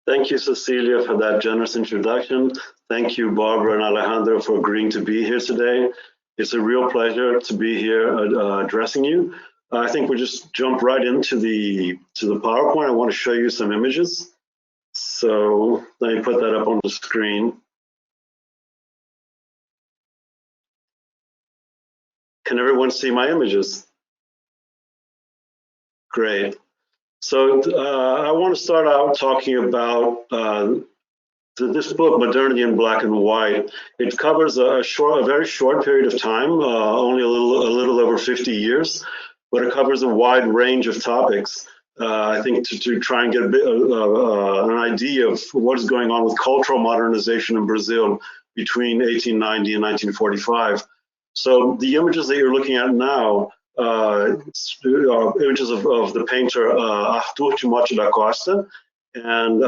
Thank you, Cecilia, for that generous introduction. Thank you, Barbara and Alejandro, for agreeing to be here today. It's a real pleasure to be here addressing you. I think we'll just jump right into the PowerPoint. I want to show you some images. So let me put that up on the screen. Can everyone see my images? Great. So I want to start out talking about this book, Modernity in Black and White. It covers a very short period of time, only a little over 50 years, but it covers a wide range of topics. I think to try and get an idea of what is going on with cultural modernization in Brazil between 1890 and 1945. So the images that you're looking at now images of the painter Arthur Timóteo da Costa, and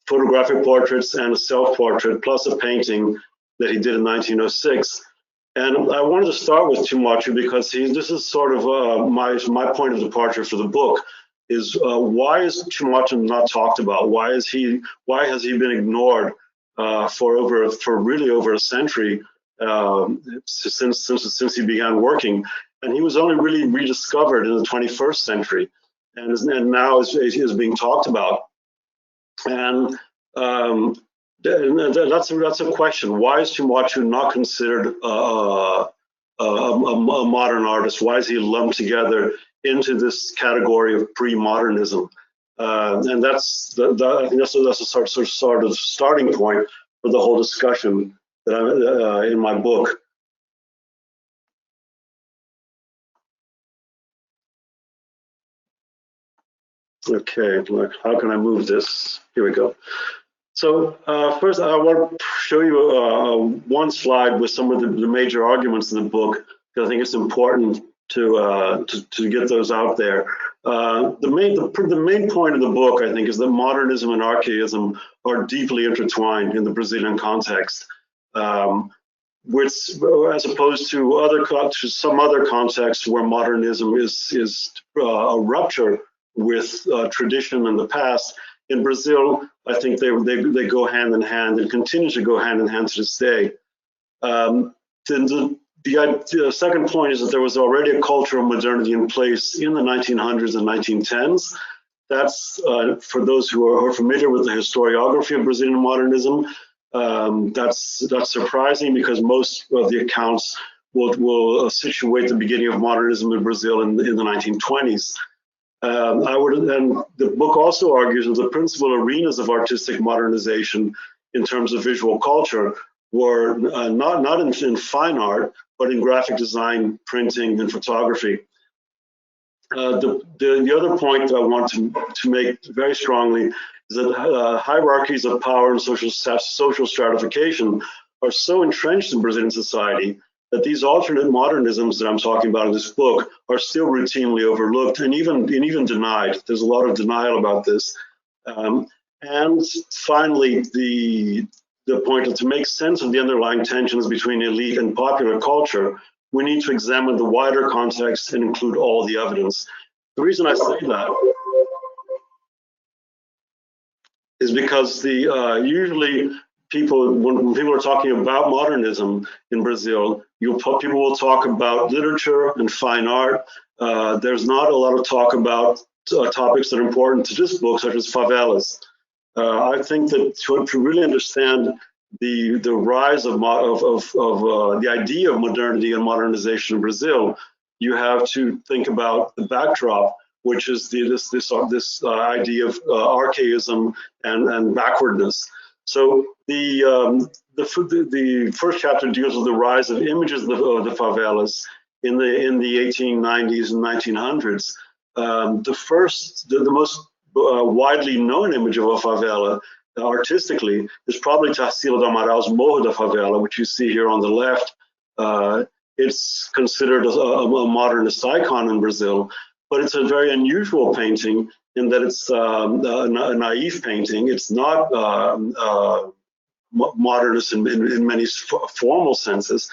photographic portraits and a self-portrait, plus a painting that he did in 1906. And I wanted to start with Timóteo because this is sort of my point of departure for the book. Is why is Timóteo not talked about? Why has he been ignored for really over a century since he began working? And he was only really rediscovered in the 21st century, and now is being talked about. And that's a question. Why is Timóteo not considered a modern artist? Why is he lumped together into this category of pre-modernism? And I think that's a sort of starting point for the whole discussion that in my book. Okay, how can I move this? Here we go. So first, I want to show you one slide with some of the major arguments in the book, because I think it's important to get those out there. The main point of the book, I think, is that modernism and archaism are deeply intertwined in the Brazilian context, which, as opposed to some other contexts where modernism is a rupture with tradition in the past. In Brazil, I think they go hand in hand and continue to go hand in hand to this day. The second point is that there was already a culture of modernity in place in the 1900s and 1910s. That's for those who are familiar with the historiography of Brazilian modernism. That's surprising because most of the accounts will situate the beginning of modernism in Brazil in the 1920s. And the book also argues that the principal arenas of artistic modernization in terms of visual culture were not in fine art, but in graphic design, printing, and photography. The other point that I want to make very strongly is that hierarchies of power and social stratification are so entrenched in Brazilian society that these alternate modernisms that I'm talking about in this book are still routinely overlooked and even denied. There's a lot of denial about this. And finally, the point is to make sense of the underlying tensions between elite and popular culture, we need to examine the wider context and include all the evidence. The reason I say that is because usually when people are talking about modernism in Brazil, people will talk about literature and fine art. There's not a lot of talk about topics that are important to this book, such as favelas. I think that to really understand the rise of the idea of modernity and modernization in Brazil, you have to think about the backdrop, which is this idea of archaism and backwardness. So the first chapter deals with the rise of images of the favelas in the 1890s and 1900s. The most widely known image of a favela artistically is probably Tarsila do Amaral Morro da Favela, which you see here on the left. It's considered a modernist icon in Brazil, but it's a very unusual painting in that it's a naive painting. It's not modernist in many formal senses.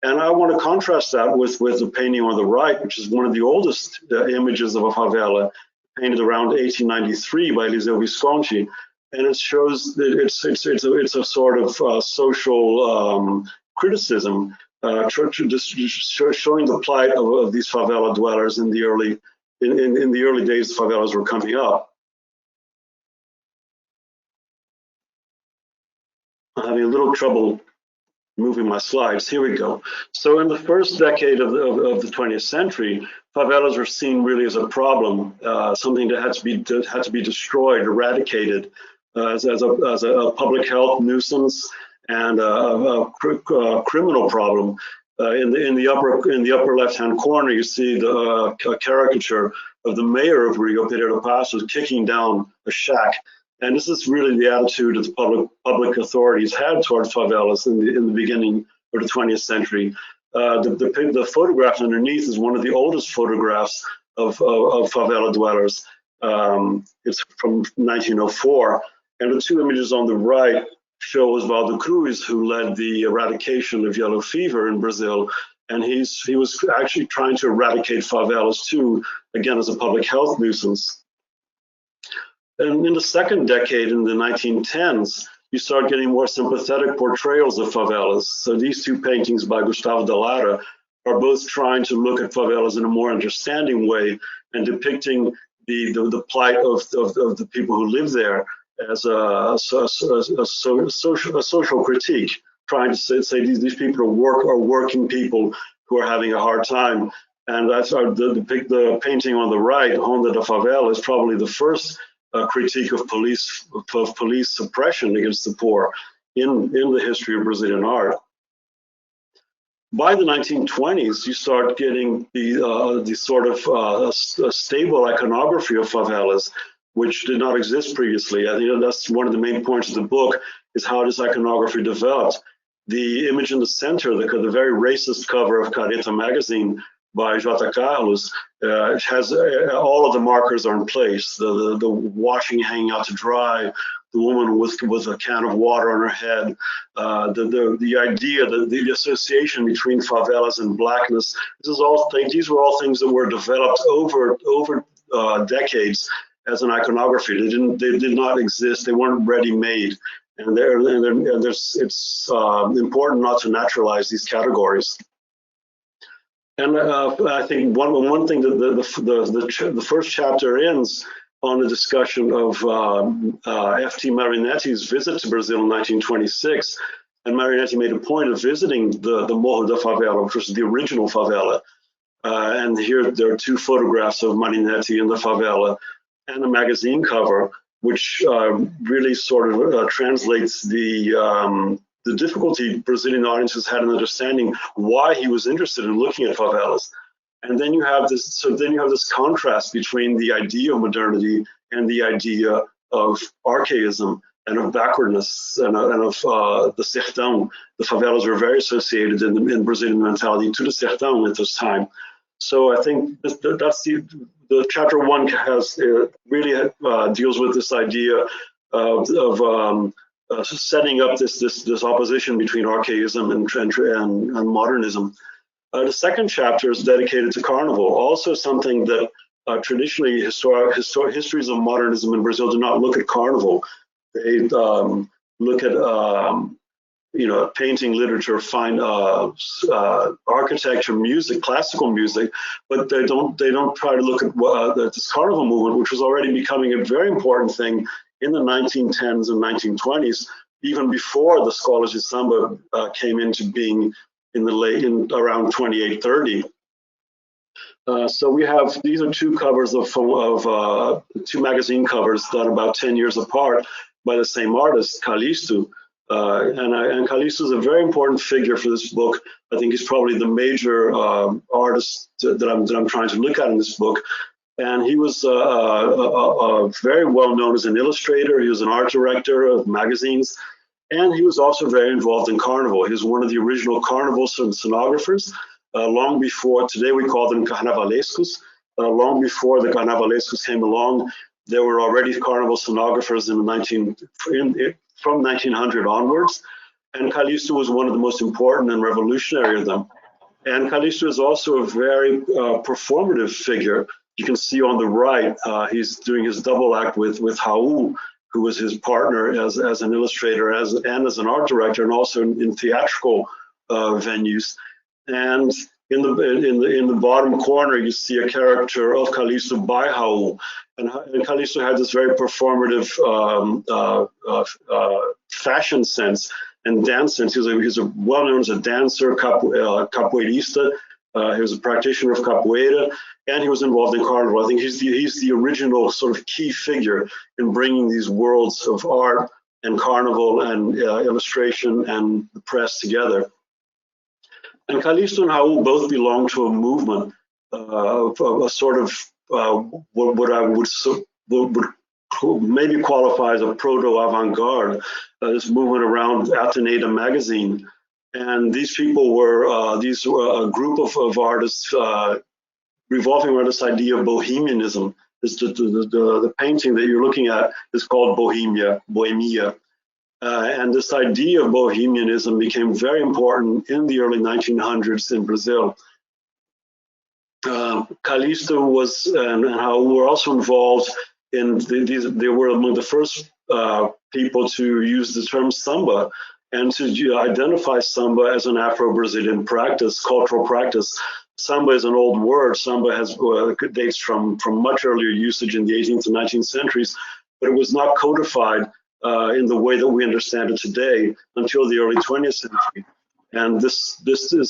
And I want to contrast that with the painting on the right, which is one of the oldest images of a favela, painted around 1893 by Eliseu Visconti. and it shows that it's a sort of social criticism, showing the plight of these favela dwellers in the early days the favelas were coming up. I'm having a little trouble moving my slides. Here we go. So in the first decade of the 20th century, favelas were seen really as a problem, something that had to be destroyed, eradicated, as a public health nuisance and a criminal problem. In the upper left-hand corner, you see a caricature of the mayor of Rio, Pereira Passos, kicking down a shack. And this is really the attitude that the public authorities had towards favelas in the beginning of the 20th century. The photograph underneath is one of the oldest photographs of favela dwellers. It's from 1904. And the two images on the right show Osvaldo Cruz, who led the eradication of yellow fever in Brazil. And he was actually trying to eradicate favelas too, again, as a public health nuisance. And in the second decade, in the 1910s, you start getting more sympathetic portrayals of favelas. So these two paintings by Gustavo da Lara are both trying to look at favelas in a more understanding way and depicting the plight of the people who live there as a social critique, trying to say these people are working people who are having a hard time. And that's the painting on the right, Honda da Favela, is probably the first critique of police suppression against the poor in the history of Brazilian art. By the 1920s, you start getting the sort of stable iconography of favelas, which did not exist previously. I think that's one of the main points of the book, is how this iconography developed. The image in the center, the very racist cover of Careta magazine by J. Carlos, has all of the markers are in place. The washing hanging out to dry, the woman with a can of water on her head, the idea, the association between favelas and blackness. These were all things that were developed over decades as an iconography. They did not exist. They weren't ready-made, and it's important not to naturalize these categories. And I think one thing that the first chapter ends on a discussion of F.T. Marinetti's visit to Brazil in 1926. And Marinetti made a point of visiting the Morro da Favela, which was the original favela. And here there are two photographs of Marinetti in the favela and a magazine cover, which really sort of translates the difficulty Brazilian audiences had in understanding why he was interested in looking at favelas. And then you have this contrast between the idea of modernity and the idea of archaism and of backwardness and of the sertão. The favelas were very associated in Brazilian mentality to the sertão at this time. So I think that's the chapter one has really deals with this idea of setting up this opposition between archaism and modernism. The second chapter is dedicated to carnival, also something that traditionally histories of modernism in Brazil do not look at carnival. They look at painting, literature, fine architecture, music, classical music, but they don't try to look at this carnival movement, which was already becoming a very important thing in the 1910s and 1920s, even before the Escolas de Samba came into being in around 2830. So these are two covers of two magazine covers done about 10 years apart by the same artist, Callisto. And Callisto is a very important figure for this book. I think he's probably the major artist that I'm trying to look at in this book. And he was very well known as an illustrator. He was an art director of magazines. And he was also very involved in carnival. He was one of the original carnival scenographers, long before, today we call them carnavalescos. Long before the carnavalescos came along, there were already carnival scenographers from 1900 onwards. And Callisto was one of the most important and revolutionary of them. And Callisto is also a very performative figure. You can see on the right, he's doing his double act with Raul. who was his partner as an illustrator and as an art director, and also in theatrical venues. And in the bottom corner, you see a character of Callisto by Raul. And Callisto had this very performative fashion sense and dance sense. He was well known as a dancer, capoeirista. He was a practitioner of capoeira, and he was involved in carnival. I think he's the original sort of key figure in bringing these worlds of art and carnival and illustration and the press together. And Callisto and Raul both belong to a movement, a sort of what I would maybe qualify as a proto-avant-garde, this movement around Ateneda magazine. And these people were a group of artists revolving around this idea of Bohemianism. The painting that you're looking at is called Bohemia. And this idea of Bohemianism became very important in the early 1900s in Brazil. Callisto was and Raul were also involved in they were among the first people to use the term Samba and to identify Samba as an Afro-Brazilian practice, cultural practice. Samba is an old word. Samba has dates from much earlier usage in the 18th and 19th centuries, but it was not codified in the way that we understand it today until the early 20th century. And this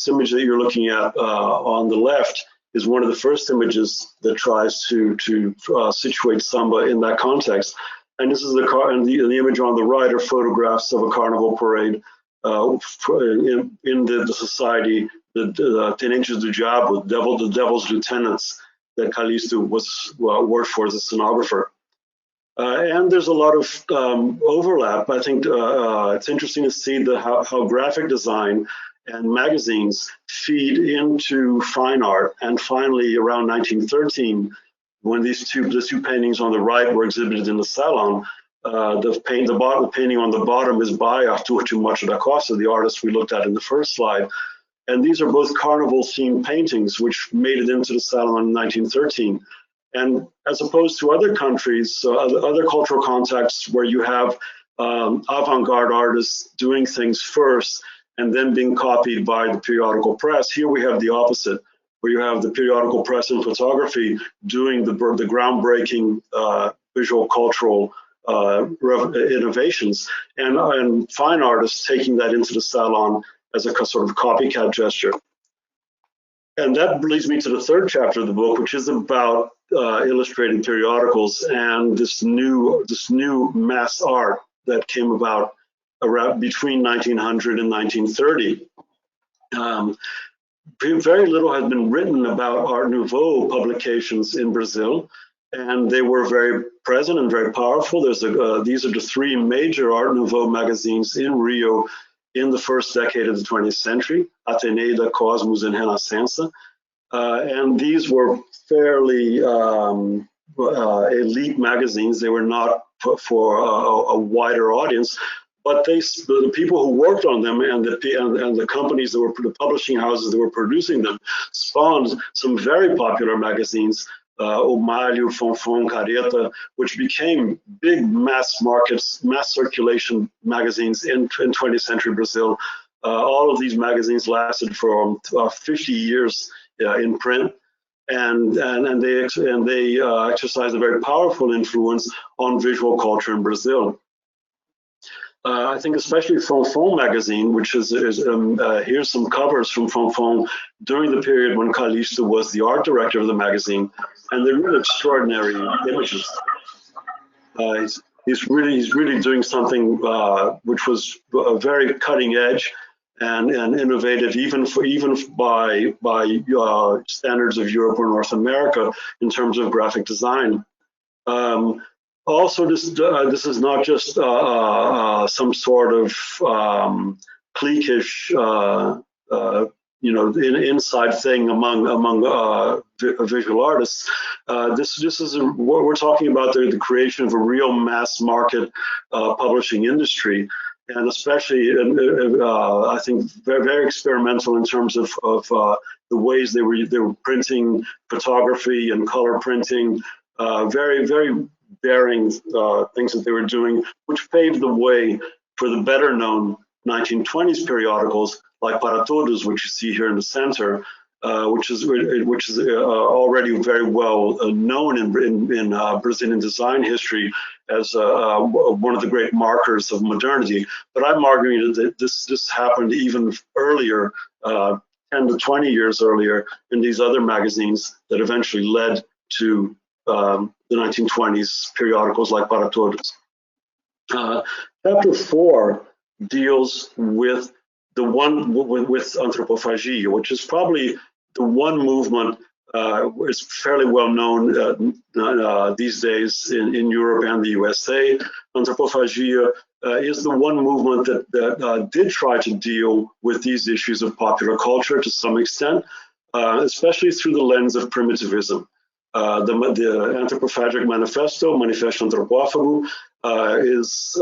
image that you're looking at on the left is one of the first images that tries to situate Samba in that context. And this is the image on the right are photographs of a carnival parade in the society, the Tenentes do Diabo, the Devil's Lieutenants, that Callisto worked for as a scenographer. And there's a lot of overlap. I think it's interesting to see how graphic design and magazines feed into fine art. And finally, around 1913, when the two paintings on the right were exhibited in the Salon, the painting on the bottom is by Arthur Macho da Costa, the artist we looked at in the first slide. And these are both carnival-themed paintings, which made it into the Salon in 1913. And as opposed to other countries, other cultural contexts where you have avant-garde artists doing things first and then being copied by the periodical press, here we have the opposite, where you have the periodical press and photography doing the groundbreaking visual cultural innovations, and fine artists taking that into the Salon as a sort of copycat gesture. And that leads me to the third chapter of the book, which is about illustrating periodicals and this new mass art that came about around between 1900 and 1930. Very little has been written about Art Nouveau publications in Brazil, and they were very present and very powerful. These are the three major Art Nouveau magazines in Rio in the first decade of the 20th century, Ateneda, Cosmos, and Renascença. And these were fairly elite magazines. They were not for a wider audience, but the people who worked on them and the companies that were the publishing houses that were producing them spawned some very popular magazines, Omalho, Fonfon, Careta, which became big mass circulation magazines in 20th century Brazil. All of these magazines lasted for 50 years in print, and they exercised a very powerful influence on visual culture in Brazil. I think especially Fonfon magazine, which is here's some covers from Fonfon during the period when Callisto was the art director of the magazine, and they're really extraordinary images. He's really doing something which was very cutting edge and innovative, even by standards of Europe or North America in terms of graphic design. Also, this is not just some sort of cliquish, inside thing among visual artists. This is what we're talking about: the creation of a real mass market publishing industry, and especially, I think, very, very experimental in terms of the ways they were printing photography and color printing. Very, very daring things that they were doing, which paved the way for the better known 1920s periodicals like Para Todos, which you see here in the center, which is already very well known in Brazilian design history as one of the great markers of modernity. But I'm arguing that this happened even earlier, 10 to 20 years earlier, in these other magazines that eventually led to the 1920s periodicals like Para Todos. Chapter 4 deals with the one with Anthropophagia, which is probably the one movement is fairly well known these days in Europe and the USA. Anthropophagia is the one movement that did try to deal with these issues of popular culture to some extent, especially through the lens of primitivism. The Anthropophagic Manifesto, Manifesto Anthropófago, is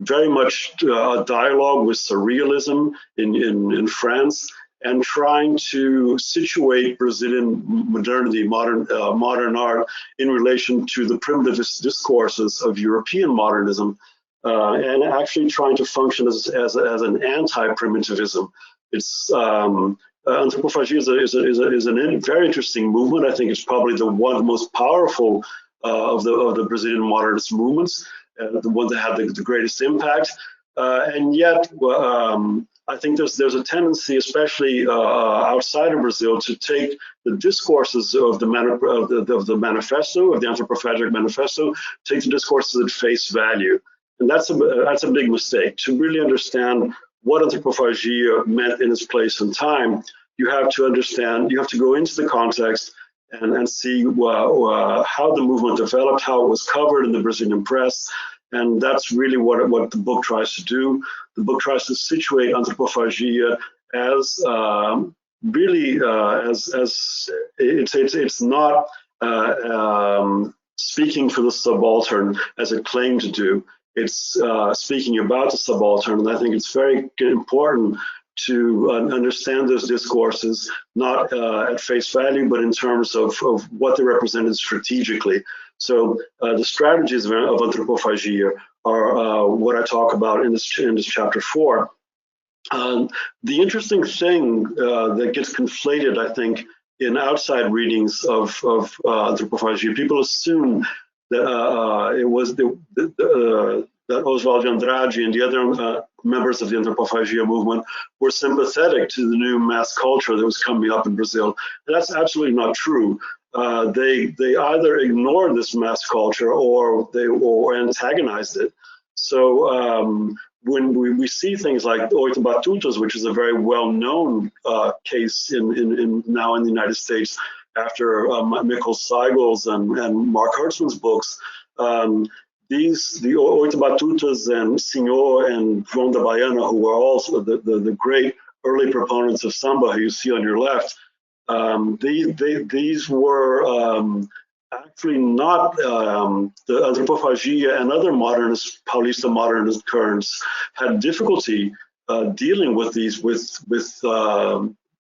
very much a dialogue with surrealism in France, and trying to situate Brazilian modernity, modern art, in relation to the primitivist discourses of European modernism, and actually trying to function as an anti-primitivism. It's Anthropophagia is a very interesting movement. I think it's probably the most powerful of the Brazilian modernist movements, the one that had the greatest impact, and yet. I think there's a tendency, especially outside of Brazil, to take the discourses of the manifesto, of the Anthropophagic Manifesto, take the discourses at face value, and that's a big mistake. To really understand what Anthropophagia meant in its place and time, you have to understand, you have to go into the context and see how the movement developed, how it was covered in the Brazilian press. And that's really what the book tries to do. The book tries to situate Anthropophagia as it's not speaking for the subaltern as it claimed to do. It's speaking about the subaltern, and I think it's very important to understand those discourses not at face value, but in terms of what they represented strategically. So the strategies of Anthropophagia are what I talk about in this chapter 4. The interesting thing that gets conflated, I think, in outside readings of Anthropophagia, people assume that it was that Oswald de Andrade and the other members of the Anthropophagia movement were sympathetic to the new mass culture that was coming up in Brazil. And that's absolutely not true. They either ignored this mass culture or antagonized it. So when we see things like Oito Batutas, which is a very well-known case now in the United States after Mikkel Seigel's and Mark Hertzman's books, the Oito Batutas and Senhor and João da Baiana, who were also the great early proponents of Samba, who you see on your left, these were actually not the Anthropophagia and other modernist, Paulista modernist currents had difficulty dealing with these with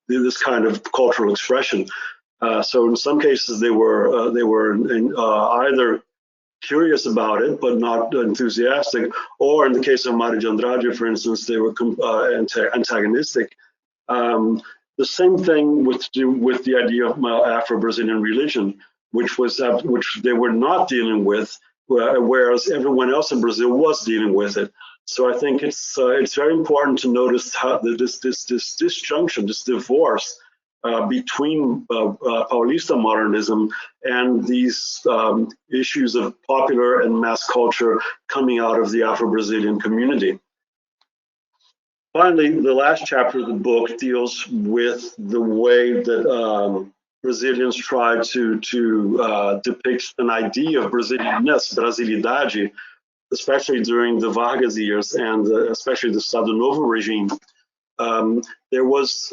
this kind of cultural expression. So in some cases they were either curious about it but not enthusiastic, or in the case of Mário de Andrade, for instance, they were antagonistic. The same thing with the idea of Afro-Brazilian religion, which they were not dealing with, whereas everyone else in Brazil was dealing with it. So I think it's very important to notice how this disjunction, this divorce between Paulista modernism and these issues of popular and mass culture coming out of the Afro-Brazilian community. Finally, the last chapter of the book deals with the way that Brazilians try to depict an idea of Brazilianness, Brasilidade, especially during the Vargas years and especially the Estado Novo regime. There was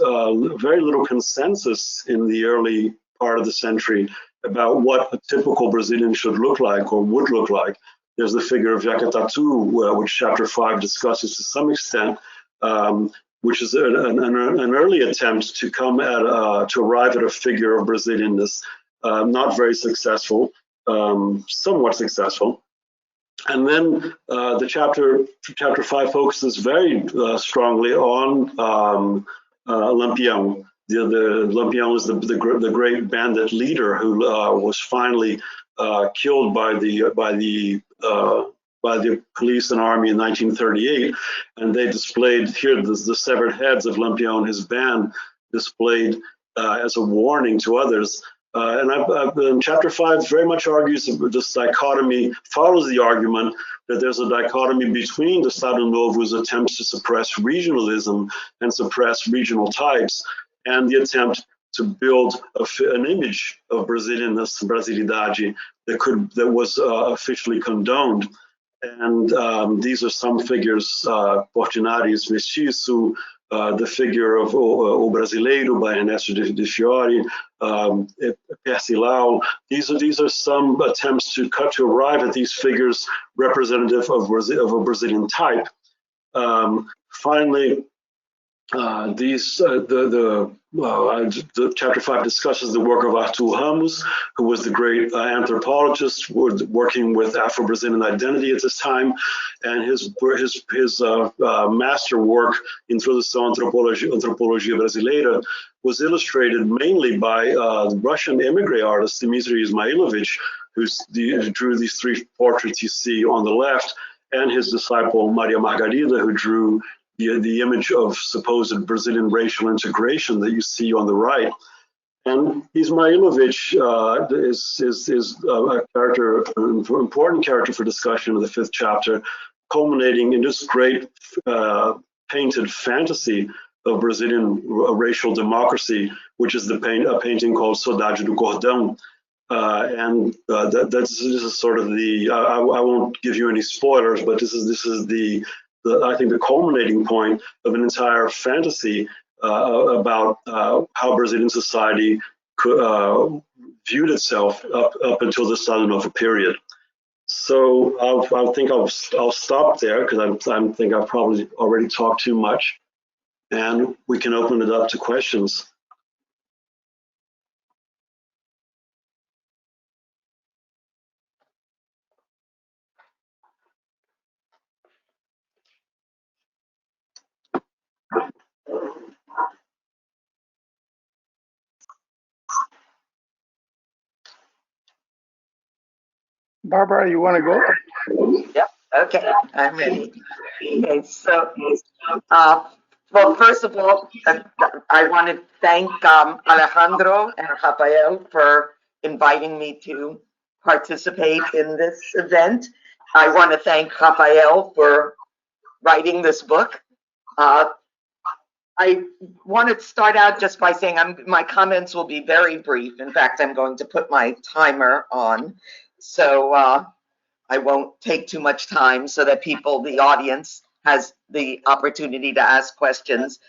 very little consensus in the early part of the century about what a typical Brazilian should look like or would look like. There's the figure of Jaca-Tatu, which chapter 5 discusses to some extent, which is an early attempt to come at to arrive at a figure of Brazilianness, not very successful. somewhat successful. And then the chapter 5 focuses very strongly on Lampião. Lampião is the great bandit leader who was finally killed by the police and army in 1938, and they displayed here the severed heads of Lampião and his band displayed as a warning to others. And chapter 5 very much argues this dichotomy, follows the argument that there's a dichotomy between the Estado Novo's attempts to suppress regionalism and suppress regional types, and the attempt to build an image of Brazilianness, Brasilidade, that was officially condoned. And these are some figures, Portinaris Mestiço, the figure of O Brasileiro by Ernesto de Fiore, Percival. These are some attempts to arrive at these figures representative of a Brazilian type. Finally, the chapter 5 discusses the work of Artur Ramos, who was the great anthropologist working with Afro-Brazilian identity at this time, and his master work, Introdução à Antropologia Brasileira, was illustrated mainly by Russian emigre artist Dmitry Ismailovich, who drew these 3 portraits you see on the left, and his disciple Maria Margarida, who drew the image of supposed Brazilian racial integration that you see on the right. And Ismailovich is a character, an important character for discussion in the 5th chapter, culminating in this great painted fantasy of Brazilian racial democracy, which is a painting called Saudade do Cordão. This is sort of I won't give you any spoilers, but this is I think the culminating point of an entire fantasy about how Brazilian society viewed itself up until the Estado Novo period. So I think I'll stop there because I think I've probably already talked too much, and we can open it up to questions. Barbara, you want to go? Yep. Okay, I'm ready. Okay, so, well, first of all, I want to thank Alejandro and Rafael for inviting me to participate in this event. I want to thank Rafael for writing this book. I want to start out just by saying my comments will be very brief. In fact, I'm going to put my timer on. So I won't take too much time so that the audience has the opportunity to ask questions.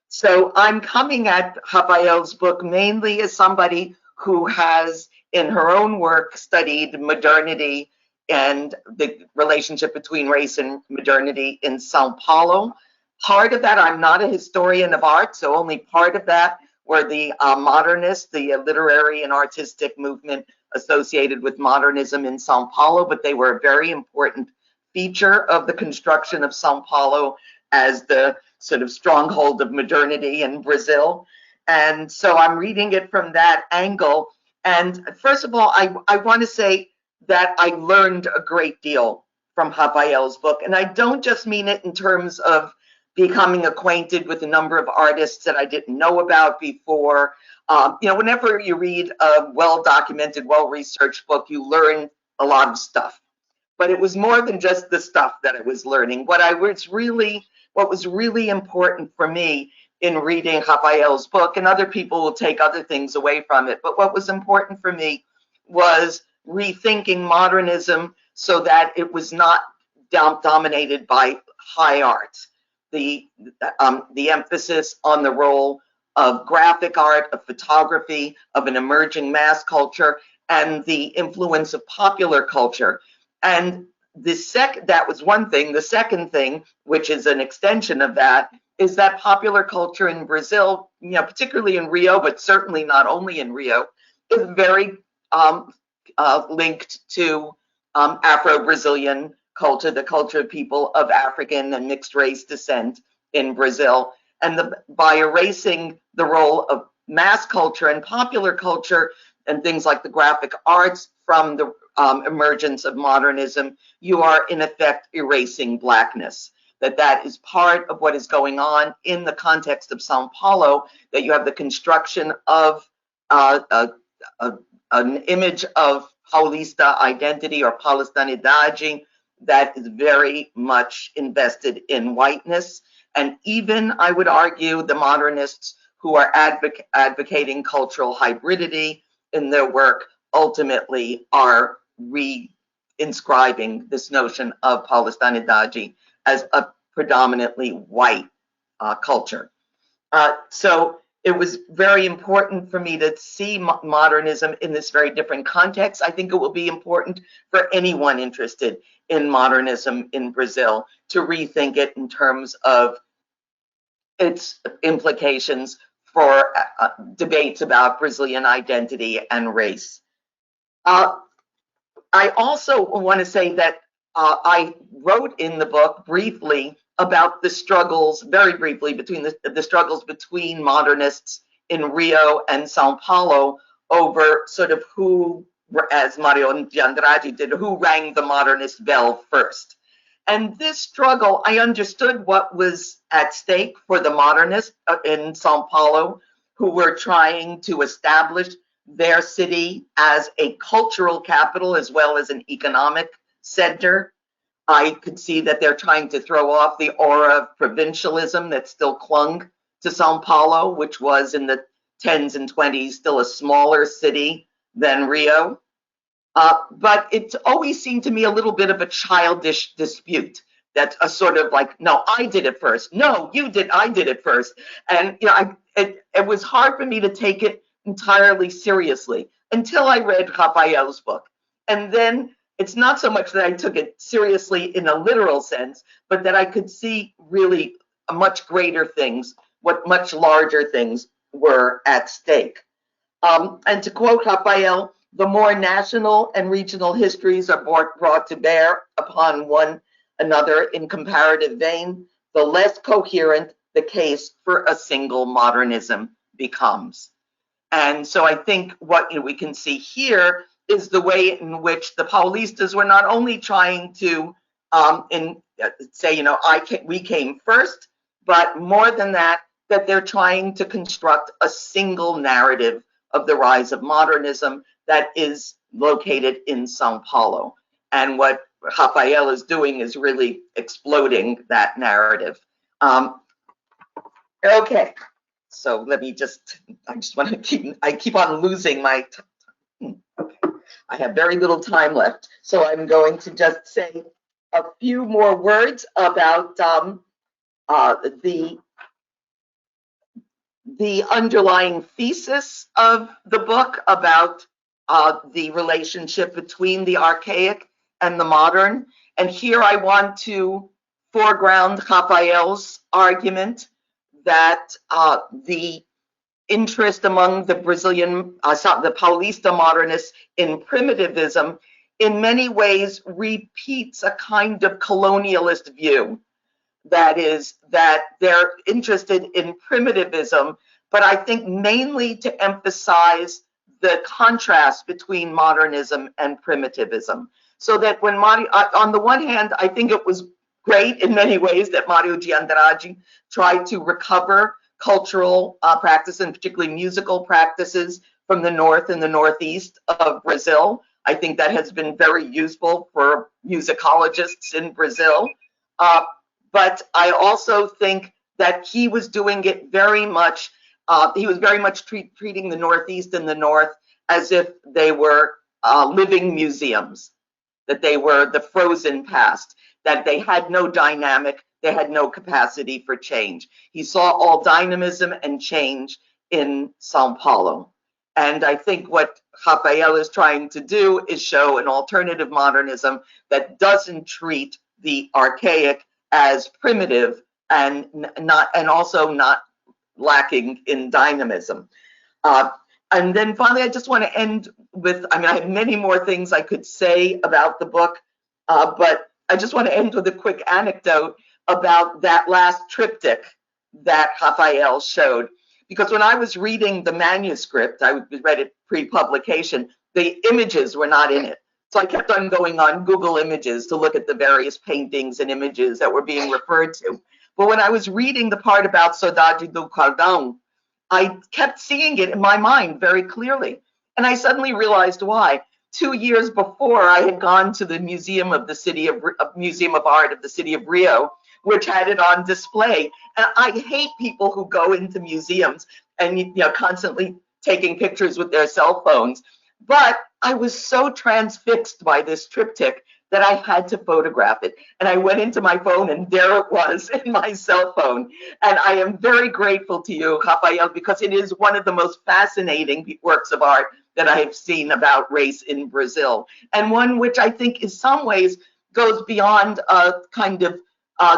So I'm coming at Rafael's book mainly as somebody who has, in her own work, studied modernity and the relationship between race and modernity in Sao Paulo. Part of that, I'm not a historian of art, so only part of that were the modernists, the literary and artistic movement associated with modernism in Sao Paulo, but they were a very important feature of the construction of Sao Paulo as the sort of stronghold of modernity in Brazil. And so I'm reading it from that angle. And first of all, I want to say that I learned a great deal from Rafael's book. And I don't just mean it in terms of becoming acquainted with a number of artists that I didn't know about before. Whenever you read a well-documented, well-researched book, you learn a lot of stuff. But it was more than just the stuff that I was learning. What was really important for me in reading Rafael's book, and other people will take other things away from it, but what was important for me was rethinking modernism so that it was not dominated by high art. The emphasis on the role of graphic art, of photography, of an emerging mass culture, and the influence of popular culture. And that was one thing. The second thing, which is an extension of that, is that popular culture in Brazil, particularly in Rio, but certainly not only in Rio, is very linked to Afro-Brazilian culture, the culture of people of African and mixed race descent in Brazil. And by erasing the role of mass culture and popular culture and things like the graphic arts from the emergence of modernism, you are in effect erasing Blackness. That is part of what is going on in the context of Sao Paulo, that you have the construction of an image of Paulista identity or Paulistanidade that is very much invested in whiteness. And even, I would argue, the modernists who are advocating cultural hybridity in their work ultimately are re-inscribing this notion of Paulistanidade as a predominantly white culture. So it was very important for me to see modernism in this very different context. I think it will be important for anyone interested in modernism in Brazil to rethink it in terms of its implications for debates about Brazilian identity and race. I also want to say that I wrote in the book briefly about the struggles, very briefly, between the struggles between modernists in Rio and Sao Paulo over sort of who, as Mario de Andrade did, who rang the modernist bell first. And this struggle, I understood what was at stake for the modernists in Sao Paulo, who were trying to establish their city as a cultural capital as well as an economic center. I could see that they're trying to throw off the aura of provincialism that still clung to Sao Paulo, which was in the 10s and 20s still a smaller city than Rio. But it always seemed to me a little bit of a childish dispute. That's a sort of like, no, I did it first. No, you did. I did it first. And it was hard for me to take it entirely seriously until I read Rafael's book. And then it's not so much that I took it seriously in a literal sense, but that I could see really much greater things, what much larger things were at stake. And to quote Rafael, the more national and regional histories are brought to bear upon one another in comparative vein, the less coherent the case for a single modernism becomes. And so I think what we can see here is the way in which the Paulistas were not only trying to say, we came first, but more than that, that they're trying to construct a single narrative of the rise of modernism that is located in Sao Paulo. And what Rafael is doing is really exploding that narrative. Okay, so let me I just want to I keep on losing my time. Okay. I have very little time left, so I'm going to just say a few more words about the underlying thesis of the book about the relationship between the archaic and the modern. And here I want to foreground Rafael's argument that the interest among the Brazilian, the Paulista modernists in primitivism in many ways repeats a kind of colonialist view. That is, that they're interested in primitivism, but I think mainly to emphasize the contrast between modernism and primitivism. So that when Mario, on the one hand, I think it was great in many ways that Mario de Andrade tried to recover cultural practice, and particularly musical practices from the north and the northeast of Brazil. I think that has been very useful for musicologists in Brazil. But I also think that he was doing it very much, he was very much treating the Northeast and the North as if they were living museums, that they were the frozen past, that they had no dynamic, they had no capacity for change. He saw all dynamism and change in Sao Paulo. And I think what Rafael is trying to do is show an alternative modernism that doesn't treat the archaic as primitive and also not lacking in dynamism. And then finally, I just want to end with, I mean, I have many more things I could say about the book, but I just want to end with a quick anecdote about that last triptych that Rafael showed. Because when I was reading the manuscript, I read it pre-publication, the images were not in it. So I kept on going on Google Images to look at the various paintings and images that were being referred to. But when I was reading the part about Saudade do Cordão, I kept seeing it in my mind very clearly. And I suddenly realized why. 2 years before, I had gone to the Museum of Museum of Art of the city of Rio, which had it on display. And I hate people who go into museums and constantly taking pictures with their cell phones. But I was so transfixed by this triptych that I had to photograph it. And I went into my phone and there it was in my cell phone. And I am very grateful to you, Rafael, because it is one of the most fascinating works of art that I have seen about race in Brazil. And one which I think in some ways goes beyond a kind of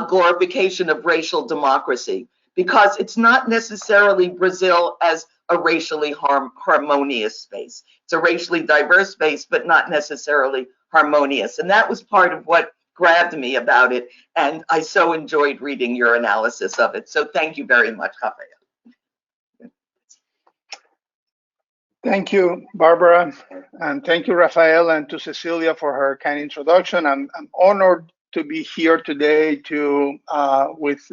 glorification of racial democracy, because it's not necessarily Brazil as a racially harmonious space. It's a racially diverse space, but not necessarily harmonious. And that was part of what grabbed me about it. And I so enjoyed reading your analysis of it. So thank you very much, Rafael. Thank you, Barbara. And thank you, Rafael, and to Cecilia for her kind introduction. I'm honored to be here today with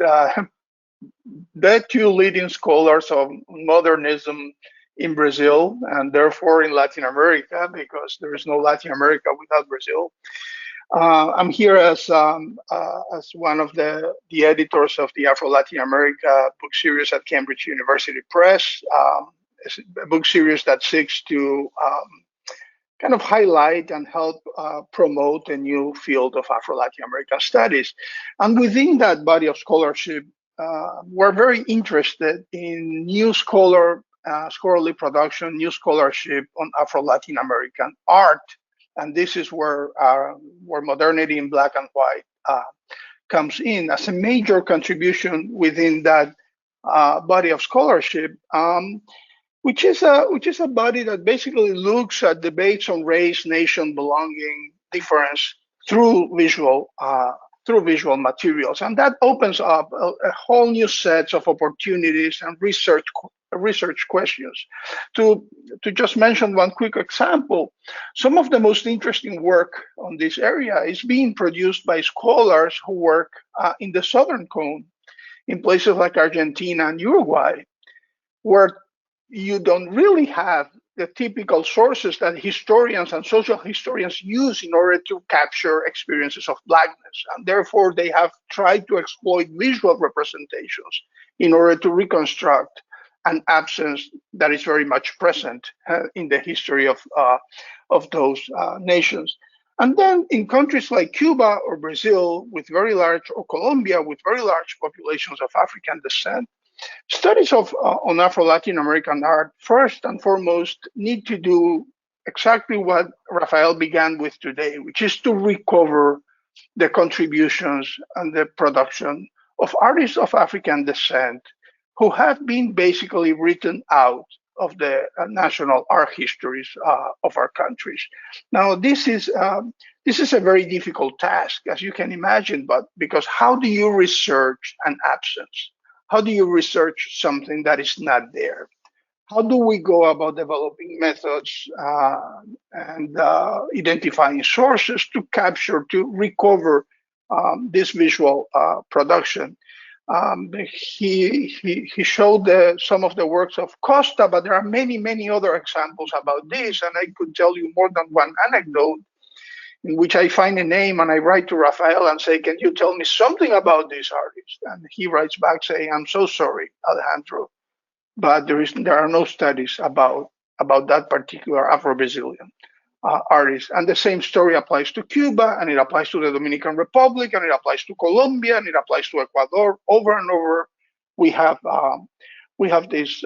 the two leading scholars of modernism in Brazil and therefore in Latin America, because there is no Latin America without Brazil. I'm here as one of the editors of the Afro-Latin America book series at Cambridge University Press, a book series that seeks to kind of highlight and help promote a new field of Afro-Latin American studies. And within that body of scholarship, we're very interested in new scholarly production, new scholarship on Afro-Latin American art. And this is where modernity in black and white comes in as a major contribution within that body of scholarship, which is a body that basically looks at debates on race, nation, belonging, difference through visual materials, and that opens up a whole new set of opportunities and research questions. To just mention one quick example, some of the most interesting work on this area is being produced by scholars who work in the Southern Cone, in places like Argentina and Uruguay, where you don't really have the typical sources that historians and social historians use in order to capture experiences of blackness. And therefore, they have tried to exploit visual representations in order to reconstruct an absence that is very much present in the history of those nations. And then in countries like Cuba or Brazil, or Colombia, with very large populations of African descent, studies on Afro-Latin American art, first and foremost, need to do exactly what Rafael began with today, which is to recover the contributions and the production of artists of African descent who have been basically written out of the national art histories of our countries. Now, this is a very difficult task, as you can imagine, but because how do you research an absence? How do you research something that is not there? How do we go about developing methods and identifying sources to recover this visual production? He showed some of the works of Costa, but there are many, many other examples about this, and I could tell you more than one anecdote in which I find a name and I write to Rafael and say, can you tell me something about this artist? And he writes back saying, I'm so sorry, Alejandro, but there are no studies about that particular Afro-Brazilian artist. And the same story applies to Cuba, and it applies to the Dominican Republic, and it applies to Colombia, and it applies to Ecuador. Over and over, we have this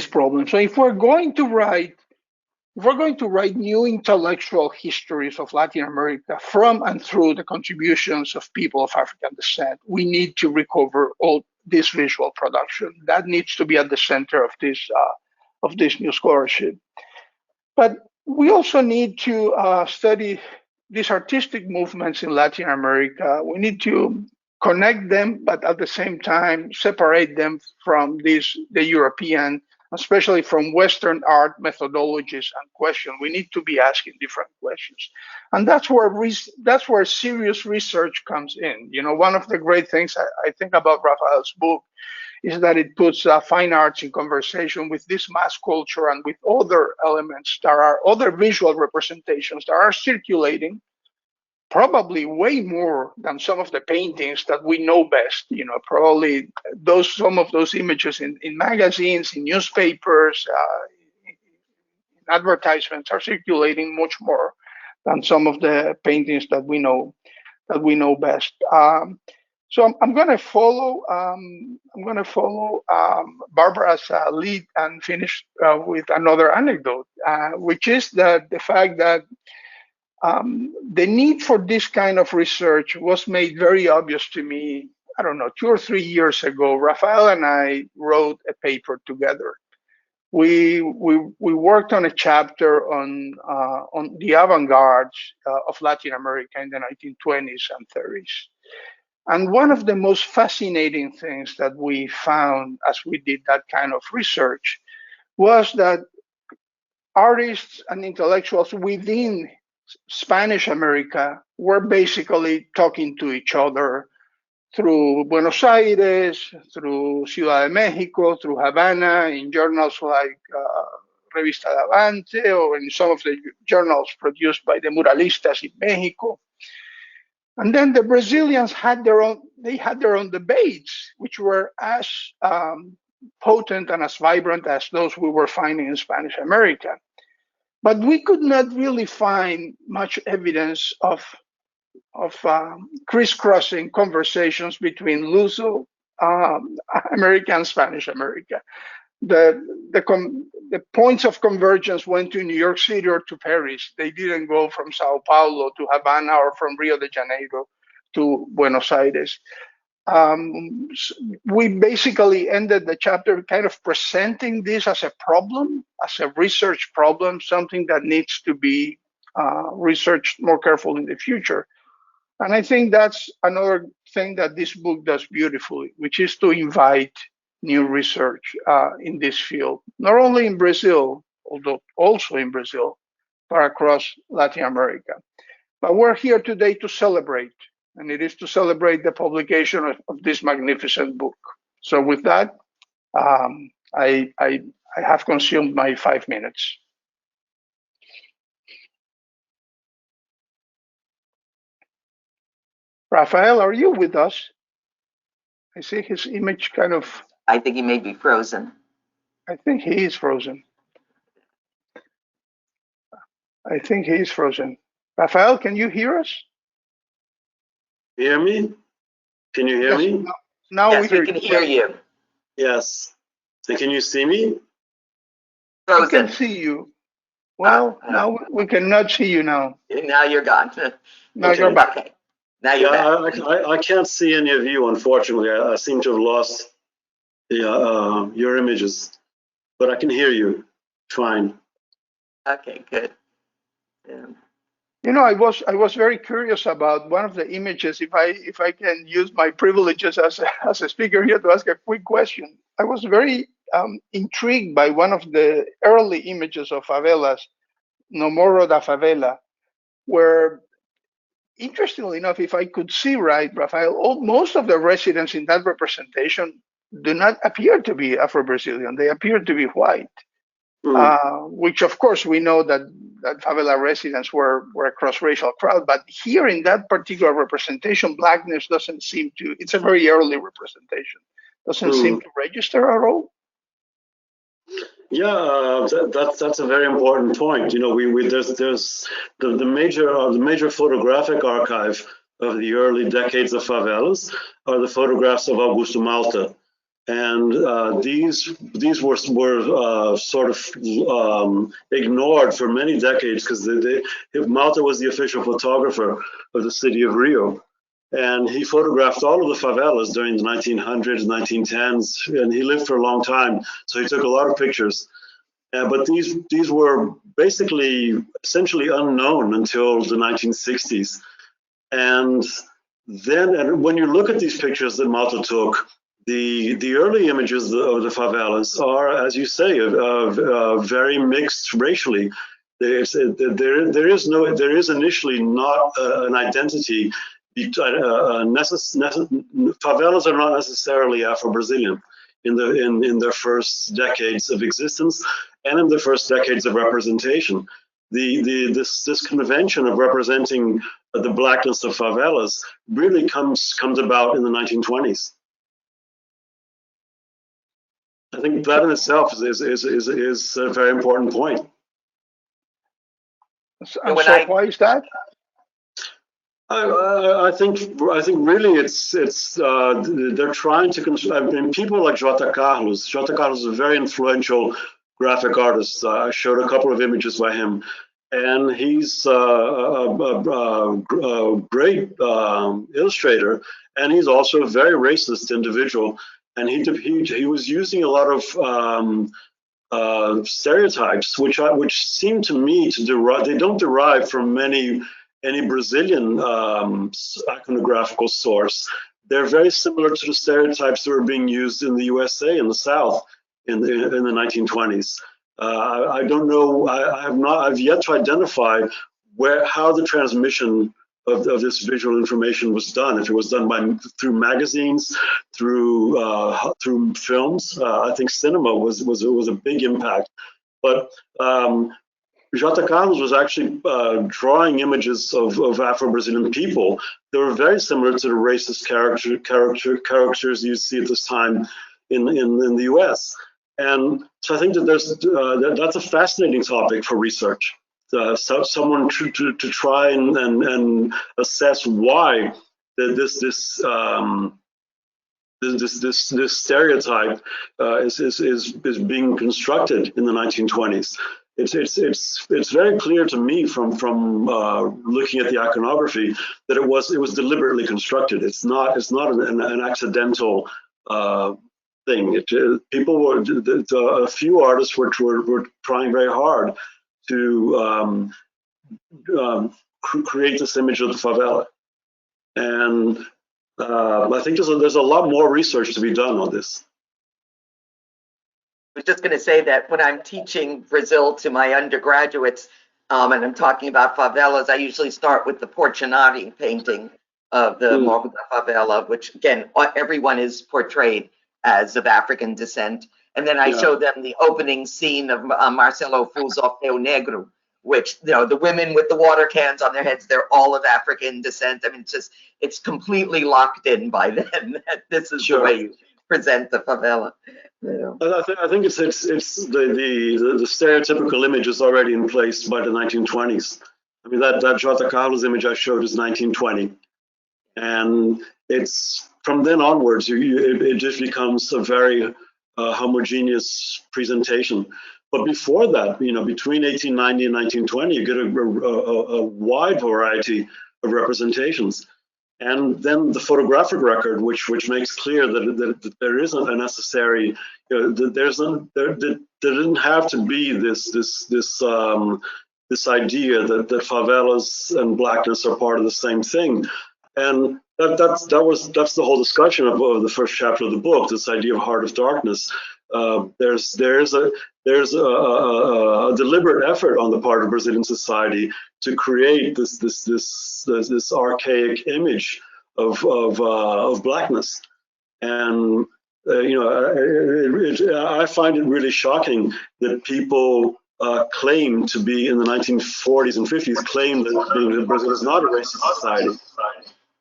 problem. So if we're going to write new intellectual histories of Latin America from and through the contributions of people of African descent, we need to recover all this visual production. That needs to be at the center of this this new scholarship. But we also need to study these artistic movements in Latin America. We need to connect them, but at the same time separate them from the European, especially from Western art methodologies and questions. We need to be asking different questions, and that's where serious research comes in. You know, one of the great things I think about Rafael's book is that it puts fine arts in conversation with this mass culture and with other elements. There are other visual representations that are circulating, probably way more than some of the paintings that we know best. You know, probably some of those images in magazines, in newspapers, in advertisements are circulating much more than some of the paintings that we know best. So I'm going to follow Barbara's lead and finish with another anecdote, which is that the fact that the need for this kind of research was made very obvious to me, I don't know, 2 or 3 years ago. Rafael and I wrote a paper together. We worked on a chapter on the avant-garde of Latin America in the 1920s and 30s. And one of the most fascinating things that we found as we did that kind of research was that artists and intellectuals within Spanish America were basically talking to each other through Buenos Aires, through Ciudad de Mexico, through Havana, in journals like Revista de Avante, or in some of the journals produced by the muralistas in Mexico. And then the Brazilians had their own debates, which were as potent and as vibrant as those we were finding in Spanish America. But we could not really find much evidence of crisscrossing conversations between Luso America and Spanish America. The points of convergence went to New York City or to Paris. They didn't go from Sao Paulo to Havana or from Rio de Janeiro to Buenos Aires. We basically ended the chapter kind of presenting this as a problem, as a research problem, something that needs to be researched more carefully in the future. And I think that's another thing that this book does beautifully, which is to invite new research in this field, not only in Brazil, although also in Brazil, but across Latin America. But we're here today to celebrate, and it is to celebrate the publication of this magnificent book. So with that, I have consumed my 5 minutes. Rafael, are you with us? I see his image kind of... I think he may be frozen. I think he is frozen. Rafael, can you hear us? Hear me? Can you hear me? Now yes, we can hear you. Yes. And can you see me? Frozen. We can see you. Well, now we cannot see you now. Now you're gone. Now you're back. Okay. Now you're back. I can't see any of you, unfortunately. I seem to have lost your images, but I can hear you fine. Okay, good. Yeah. You know, I was very curious about one of the images. If I can use my privileges as a speaker here to ask a quick question, I was very intrigued by one of the early images of favelas, No Morro da Favela, where, interestingly enough, if I could see right, Rafael, most of the residents in that representation do not appear to be Afro-Brazilian. They appear to be white, which of course we know that favela residents were a cross-racial crowd. But here in that particular representation, blackness doesn't seem to, it's a very early representation, doesn't seem to register at all. Yeah, that's a very important point. You know, there's the major photographic archive of the early decades of favelas are the photographs of Augusto Malta, and these were sort of ignored for many decades because Malta was the official photographer of the city of Rio. And he photographed all of the favelas during the 1900s, 1910s, and he lived for a long time. So he took a lot of pictures. But these were basically essentially unknown until the 1960s. And then, and when you look at these pictures that Malta took, the early images of the favelas are, as you say, very mixed racially. There is initially not an identity. Favelas are not necessarily Afro-Brazilian in their first decades of existence and in the first decades of representation. This convention of representing the blackness of favelas really comes about in the 1920s. I think that in itself is a very important point. And so why is that? I think really it's they're trying to construct. I mean, people like Jota Carlos. Jota Carlos is a very influential graphic artist. I showed a couple of images by him, and he's a great illustrator, and he's also a very racist individual. And he was using a lot of stereotypes, which seem to me to derive. They don't derive from any Brazilian iconographical source. They're very similar to the stereotypes that were being used in the USA in the South in the 1920s. I don't know. I've yet to identify how the transmission of this visual information was done. If it was done through magazines, through films. I think cinema was a big impact, but. Jota Carlos was actually drawing images of Afro-Brazilian people that were very similar to the racist caricatures you see at this time in the U.S. And so I think that that's a fascinating topic for research. Someone to try and assess why this stereotype is being constructed in the 1920s. It's very clear to me from looking at the iconography that it was deliberately constructed. It's not an accidental thing. A few artists were trying very hard to create this image of the favela, and I think there's a lot more research to be done on this. I was just going to say that when I'm teaching Brazil to my undergraduates, and I'm talking about favelas, I usually start with the Portinari painting of the Morro da Favela, which again, everyone is portrayed as of African descent. And then I show them the opening scene of Marcelo Fu's Orfeu Negro, which, the women with the water cans on their heads, they're all of African descent. I mean, it's completely locked in by then that this is the way you present the favela. I think it's the stereotypical image is already in place by the 1920s. I mean, that Jota Carlos image I showed is 1920, and it's from then onwards it just becomes a very homogeneous presentation. But before that, between 1890 and 1920, you get a wide variety of representations. And then the photographic record, which makes clear that there isn't a necessary, there didn't have to be this idea that favelas and blackness are part of the same thing, and that's the whole discussion of the first chapter of the book. This idea of heart of darkness. There's a deliberate effort on the part of Brazilian society to create this archaic image of blackness, and I find it really shocking that people claim to be in the 1940s and 50s claim that Brazil is not a racist society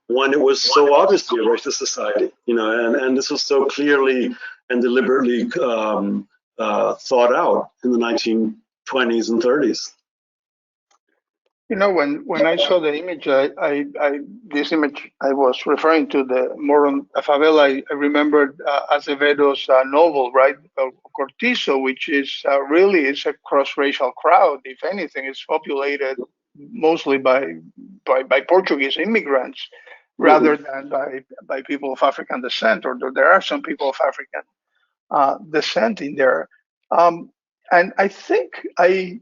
when it was so obviously a racist society, and this was so clearly and deliberately thought out in the 1920s and 30s. When I saw the image, this image I was referring to, the Morro da Favela, I remembered Azevedo's novel, right, Cortizo, which is really is a cross-racial crowd. If anything, it's populated mostly by Portuguese immigrants rather than by people of African descent, or there are some people of African descent in there. And I think I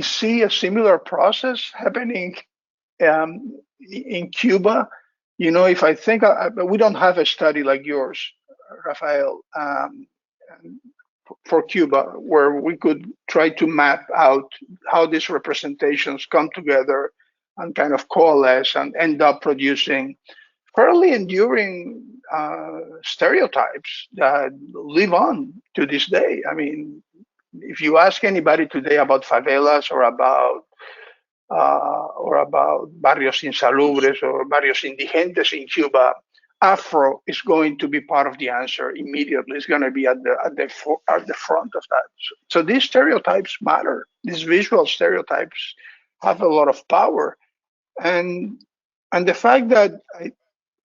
see a similar process happening in Cuba. You know, if I think, we don't have a study like yours, Rafael, for Cuba, where we could try to map out how these representations come together and kind of coalesce and end up producing fairly enduring stereotypes that live on to this day. I mean, if you ask anybody today about favelas or about barrios insalubres or barrios indigentes in Cuba, Afro is going to be part of the answer immediately. It's going to be at the front of that. So these stereotypes matter. These visual stereotypes have a lot of power, and the fact that I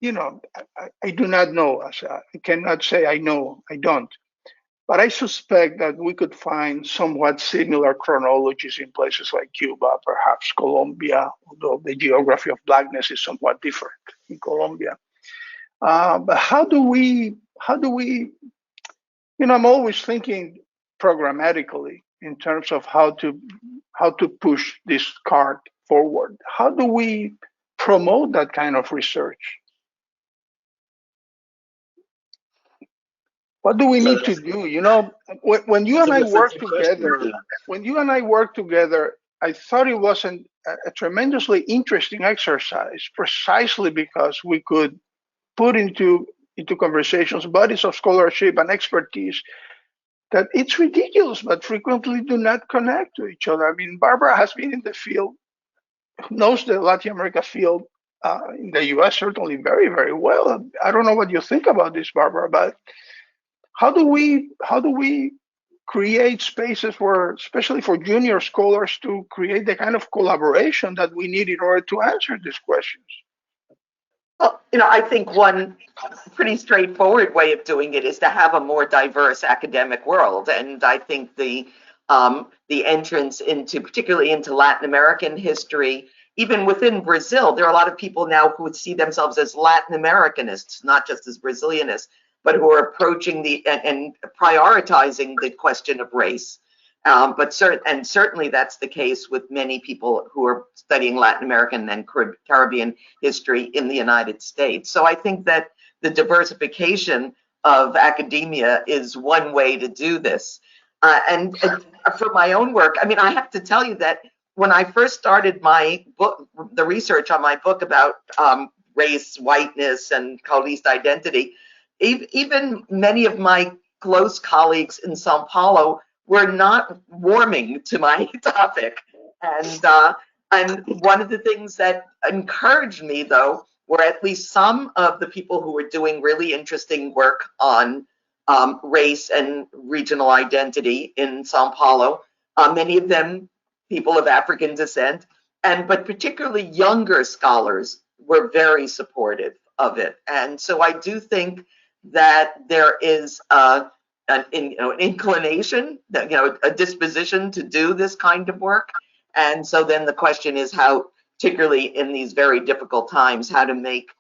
do not know. I cannot say I know. I don't. But I suspect that we could find somewhat similar chronologies in places like Cuba, perhaps Colombia, although the geography of blackness is somewhat different in Colombia. But how do we, I'm always thinking programmatically in terms of how to push this cart forward. How do we promote that kind of research? What do we need to do? You know, when you and I work together, I thought it was a tremendously interesting exercise, precisely because we could put into conversations bodies of scholarship and expertise that it's ridiculous, but frequently do not connect to each other. I mean, Barbara has been in the field, knows the Latin America field in the US certainly very, very well. I don't know what you think about this, Barbara, but how do we create spaces where, especially for junior scholars, to create the kind of collaboration that we need in order to answer these questions? Well, I think one pretty straightforward way of doing it is to have a more diverse academic world, and I think the entrance into, particularly into Latin American history, even within Brazil, there are a lot of people now who would see themselves as Latin Americanists, not just as Brazilianists, but who are approaching and prioritizing the question of race. And certainly that's the case with many people who are studying Latin American and Caribbean history in the United States. So I think that the diversification of academia is one way to do this. And for my own work, I mean, I have to tell you that when I first started my book, the research on my book about race, whiteness, and Callisto identity, even many of my close colleagues in Sao Paulo were not warming to my topic. And one of the things that encouraged me, though, were at least some of the people who were doing really interesting work on race and regional identity in Sao Paulo, many of them people of African descent, but particularly younger scholars were very supportive of it. And so I do think that there is an inclination, a disposition to do this kind of work. And so then the question is how, particularly in these very difficult times, how to make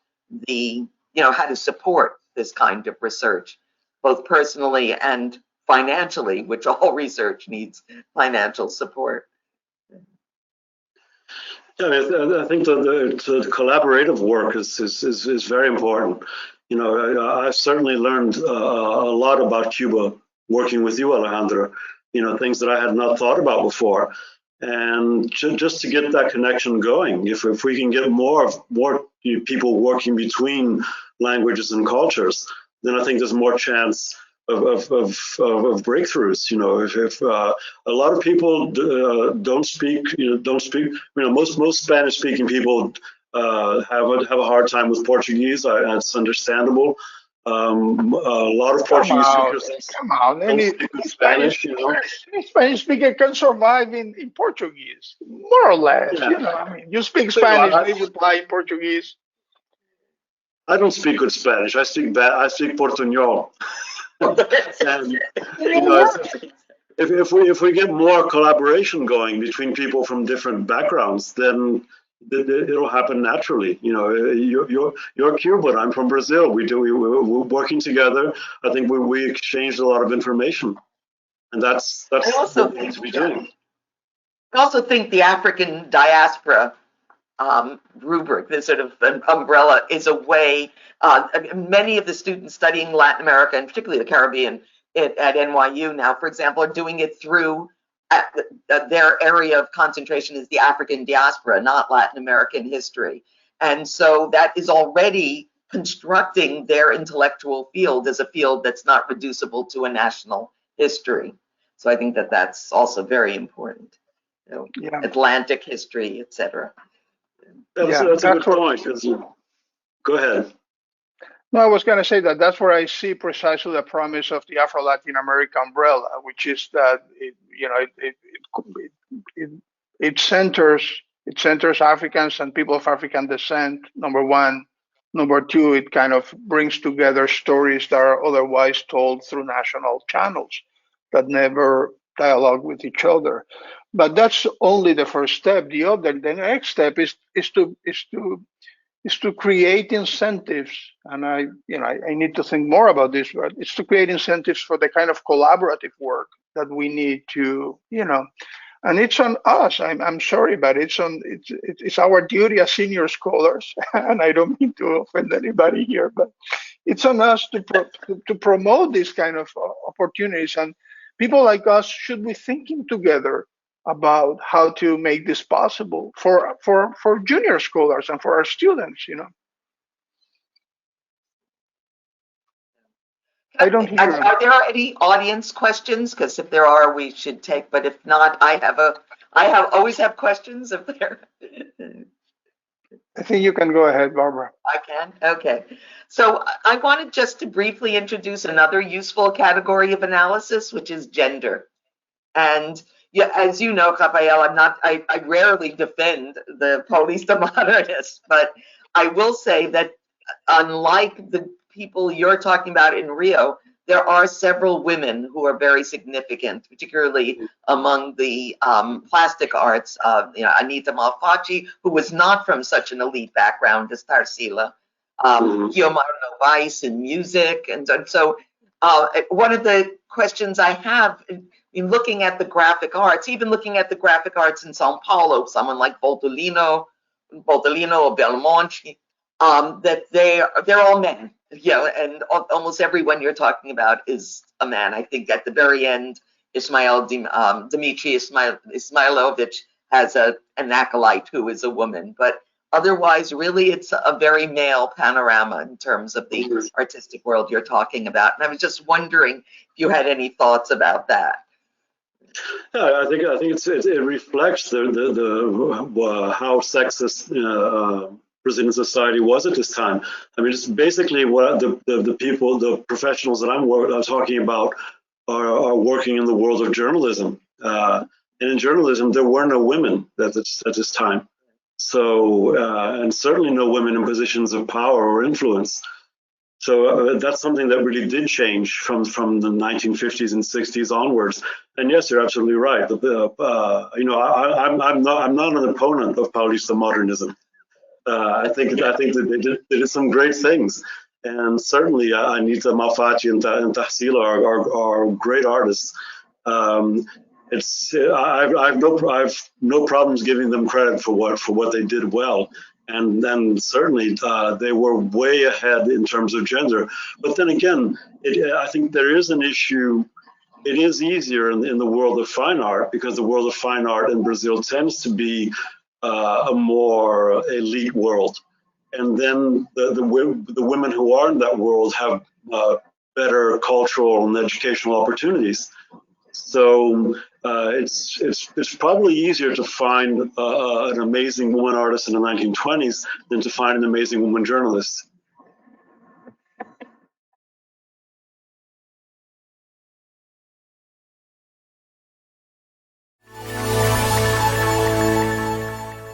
how to support this kind of research, both personally and financially, which all research needs financial support. Yeah, I think the collaborative work is very important. I've certainly learned a lot about Cuba working with you, Alejandro. Things that I had not thought about before, and just to get that connection going. If we can get more people working between languages and cultures, then I think there's more chance of breakthroughs. If a lot of people don't speak, most Spanish-speaking people have a hard time with Portuguese. It's understandable. A lot of Portuguese speakers don't speak good Spanish. Spanish speaker can survive in Portuguese, more or less. Yeah. You speak Spanish, they reply in Portuguese. I don't speak good Spanish. I speak Portuñol. And, if we get more collaboration going between people from different backgrounds, then it'll happen naturally. You're Cuban, I'm from Brazil. We're working together. I think we exchanged a lot of information. And that's also what we need to be think, doing. I also think the African diaspora rubric, this sort of an umbrella, is a way. Many of the students studying Latin America, and particularly the Caribbean at NYU now, for example, are doing it through their area of concentration is the African diaspora, not Latin American history. And so that is already constructing their intellectual field as a field that's not reducible to a national history. So I think that that's also very important. You know, Yeah. Atlantic history, etc. That's a good point. Go ahead. No, I was going to say that that's where I see precisely the promise of the Afro-Latin America umbrella, which is that it centers Africans and people of African descent. Number one, number two, it kind of brings together stories that are otherwise told through national channels that never dialogue with each other. But that's only the first step. The next step is to create incentives, and I need to think more about this, but it's to create incentives for the kind of collaborative work that we need to, and it's on us. I'm sorry, but it's our duty as senior scholars, and I don't mean to offend anybody here, but it's on us to promote these kind of opportunities, and people like us should be thinking together about how to make this possible for junior scholars and for our students, I don't hear. Are there any audience questions? Because if there are, we should take. But if not, I always have questions. If there, I think you can go ahead, Barbara. I can. Okay. So I wanted just to briefly introduce another useful category of analysis, which is gender. And yeah, as you know, Rafael, I rarely defend the police de modernists, but I will say that unlike the people you're talking about in Rio, there are several women who are very significant, particularly among the plastic arts. Anita Malfacci, who was not from such an elite background as Tarsila, Guillermo Weiss in music, and so one of the questions I have in looking at the graphic arts, even looking at the graphic arts in Sao Paulo, someone like Botolino or Belmonte, that they're all men, and almost everyone you're talking about is a man. I think at the very end, Dmitry Ismailovich has an acolyte who is a woman, but otherwise, really, it's a very male panorama in terms of the artistic world you're talking about. And I was just wondering if you had any thoughts about that. Yeah, I think it reflects the how sexist Brazilian society was at this time. I mean, it's basically what the professionals that I'm talking about are working in the world of journalism. And in journalism, there were no women at this time. So, and certainly no women in positions of power or influence. So that's something that really did change from the 1950s and 60s onwards. And yes, you're absolutely right. I'm not an opponent of Paulista modernism. I think that they did some great things, and certainly Anita Malfacci and Tarsila are great artists. I've no problems giving them credit for what they did well, and then certainly they were way ahead in terms of gender. But then again, I think there is an issue. It is easier in the world of fine art, because the world of fine art in Brazil tends to be a more elite world, and then the women who are in that world have better cultural and educational opportunities. So it's probably easier to find an amazing woman artist in the 1920s than to find an amazing woman journalist